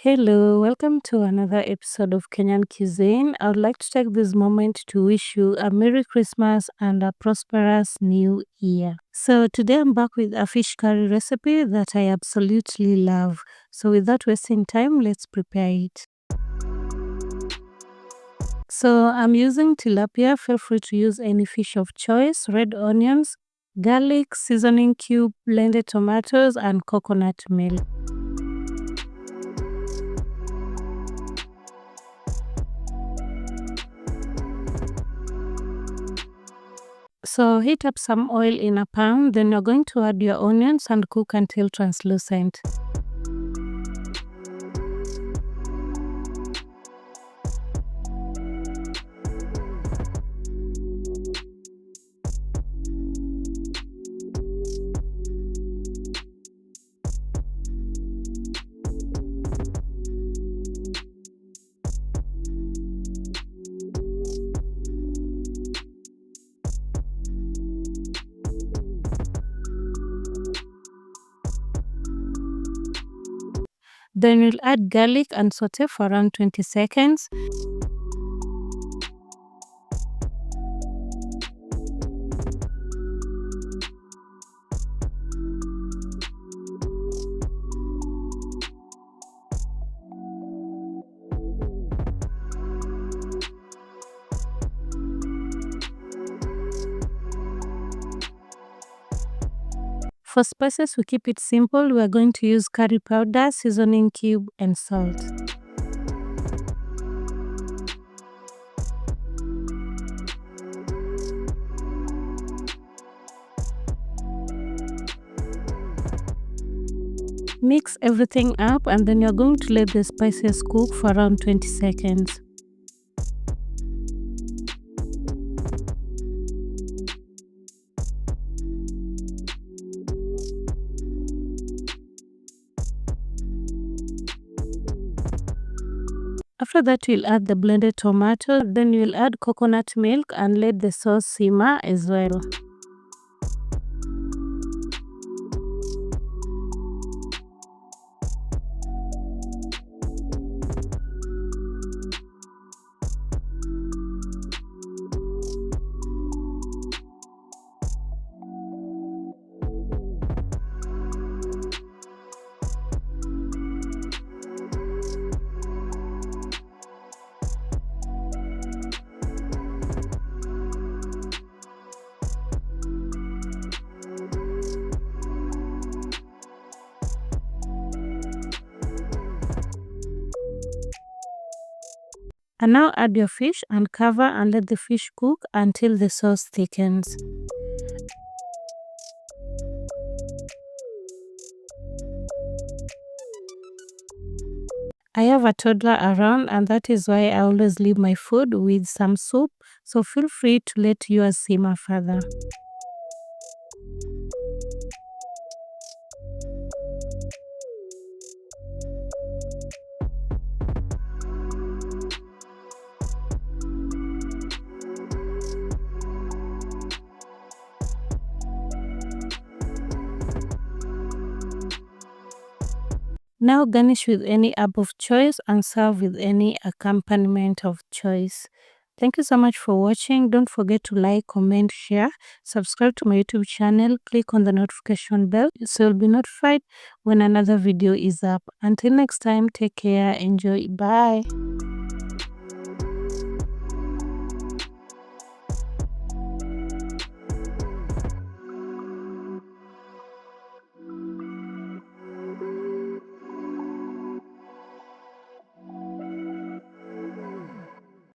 Hello, welcome to another episode of Kenyan Cuisine. I would like to take this moment to wish you a Merry Christmas and a prosperous New Year. So, today I'm back with a fish curry recipe that I absolutely love. So, without wasting time, let's prepare it. So, I'm using tilapia. Feel free to use any fish of choice, red onions, garlic, seasoning cube, blended tomatoes, and coconut milk. So heat up some oil in a pan, then you're going to add your onions and cook until translucent. Then you'll add garlic and saute for around 20 seconds. For spices, we keep it simple. We are going to use curry powder, seasoning cube, and salt. Mix everything up and then you're going to let the spices cook for around 20 seconds. After that, you'll add the blended tomato, then you'll add coconut milk and let the sauce simmer as well. And now add your fish and cover and let the fish cook until the sauce thickens. I have a toddler around and that is why I always leave my food with some soup, so feel free to let yours simmer further. Now garnish with any herb of choice and serve with any accompaniment of choice. Thank you so much for watching. Don't forget to like, comment, share, subscribe to my YouTube channel, click on the notification bell so you'll be notified when another video is up. Until next time, take care, enjoy, bye.